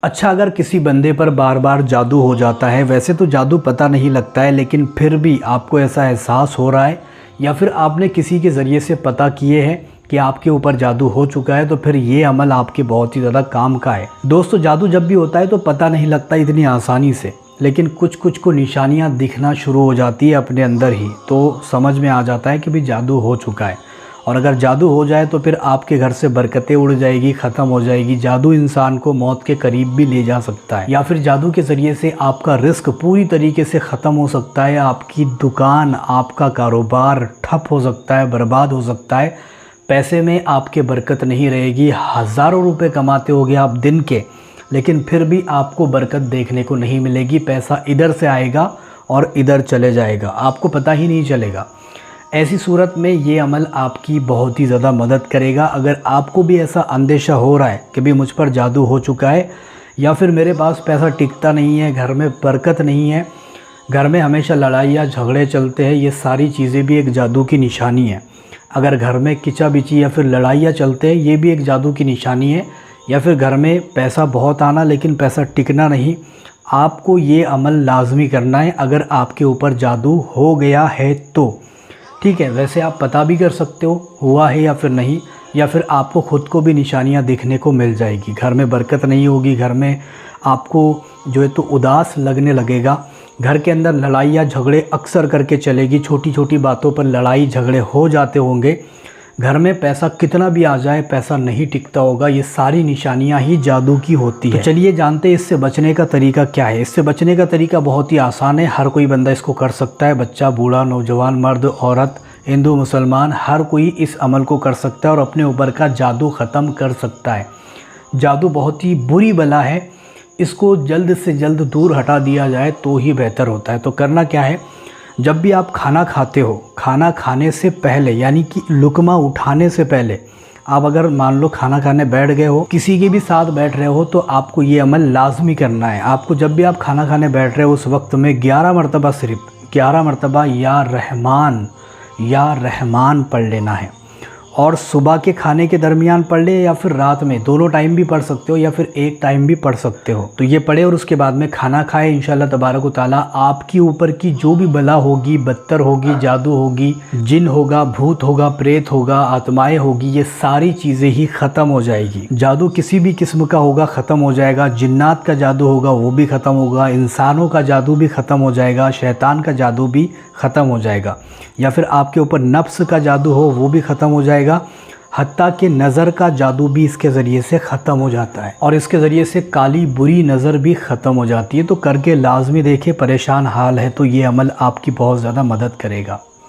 अच्छा, अगर किसी बंदे पर बार बार जादू हो जाता है, वैसे तो जादू पता नहीं लगता है, लेकिन फिर भी आपको ऐसा एहसास हो रहा है या फिर आपने किसी के ज़रिए से पता किए हैं कि आपके ऊपर जादू हो चुका है, तो फिर ये अमल आपके बहुत ही ज़्यादा काम का है। दोस्तों, जादू जब भी होता है तो पता नहीं लगता इतनी आसानी से, लेकिन कुछ कुछ को निशानियाँ दिखना शुरू हो जाती है अपने अंदर ही, तो समझ में आ जाता है कि भी जादू हो चुका है। और अगर जादू हो जाए तो फिर आपके घर से बरकतें उड़ जाएगी, ख़त्म हो जाएगी। जादू इंसान को मौत के करीब भी ले जा सकता है, या फिर जादू के ज़रिए से आपका रिस्क पूरी तरीके से ख़त्म हो सकता है। आपकी दुकान, आपका कारोबार ठप हो सकता है, बर्बाद हो सकता है। पैसे में आपके बरकत नहीं रहेगी। हज़ारों रुपए कमाते होगे आप दिन के, लेकिन फिर भी आपको बरकत देखने को नहीं मिलेगी। पैसा इधर से आएगा और इधर चले जाएगा, आपको पता ही नहीं चलेगा। ऐसी सूरत में ये अमल आपकी बहुत ही ज़्यादा मदद करेगा। अगर आपको भी ऐसा अंदेशा हो रहा है कि भी मुझ पर जादू हो चुका है, या फिर मेरे पास पैसा टिकता नहीं है, घर में बरकत नहीं है, घर में हमेशा लड़ाइयाँ झगड़े चलते हैं, ये सारी चीज़ें भी एक जादू की निशानी है। अगर घर में किचा बिची या फिर लड़ाइयाँ चलते हैं, ये भी एक जादू की निशानी है। या फिर घर में पैसा बहुत आना लेकिन पैसा टिकना नहीं, आपको ये अमल लाजमी करना है अगर आपके ऊपर जादू हो गया है तो। ठीक है, वैसे आप पता भी कर सकते हो हुआ है या फिर नहीं, या फिर आपको ख़ुद को भी निशानियां दिखने को मिल जाएगी। घर में बरकत नहीं होगी, घर में आपको जो है तो उदास लगने लगेगा, घर के अंदर लड़ाइयाँ झगड़े अक्सर करके चलेगी, छोटी छोटी बातों पर लड़ाई झगड़े हो जाते होंगे। घर में पैसा कितना भी आ जाए, पैसा नहीं टिकता होगा। ये सारी निशानियां ही जादू की होती है। तो चलिए जानते हैं इससे बचने का तरीका क्या है। इससे बचने का तरीका बहुत ही आसान है, हर कोई बंदा इसको कर सकता है। बच्चा, बूढ़ा, नौजवान, मर्द, औरत, हिंदू, मुसलमान, हर कोई इस अमल को कर सकता है और अपने ऊपर का जादू ख़त्म कर सकता है। जादू बहुत ही बुरी बला है, इसको जल्द से जल्द दूर हटा दिया जाए तो ही बेहतर होता है। तो करना क्या है, जब भी आप खाना खाते हो, खाना खाने से पहले यानी कि लुकमा उठाने से पहले, आप अगर मान लो खाना खाने बैठ गए हो, किसी के भी साथ बैठ रहे हो, तो आपको ये अमल लाजमी करना है। आपको जब भी आप खाना खाने बैठ रहे हो उस वक्त में 11 मरतबा, सिर्फ 11 मरतबा या रहमान पढ़ लेना है। और सुबह के खाने के दरमियान पढ़ ले या फिर रात में, दोनों टाइम भी पढ़ सकते हो या फिर एक टाइम भी पढ़ सकते हो। तो ये पढ़े और उसके बाद में खाना खाए। इंशाल्लाह तबारक व तआला आपकी ऊपर की जो भी बला होगी, बदतर होगी, जादू होगी, जिन होगा, भूत होगा, प्रेत होगा, आत्माएं होगी, ये सारी चीज़ें ही ख़त्म हो जाएगी। जादू किसी भी किस्म का होगा ख़त्म हो जाएगा। जिन्नात का जादू होगा वो भी ख़त्म होगा, इंसानों का जादू भी ख़त्म हो जाएगा, शैतान का जादू भी ख़त्म हो जाएगा, या फिर आपके ऊपर नफ्स का जादू हो वो भी ख़त्म हो जाएगा। हत्ता कि नज़र का जादू भी इसके ज़रिए से ख़त्म हो जाता है, और इसके ज़रिए से काली बुरी नज़र भी ख़त्म हो जाती है। तो करके लाजमी देखें, परेशान हाल है तो ये अमल आपकी बहुत ज़्यादा मदद करेगा।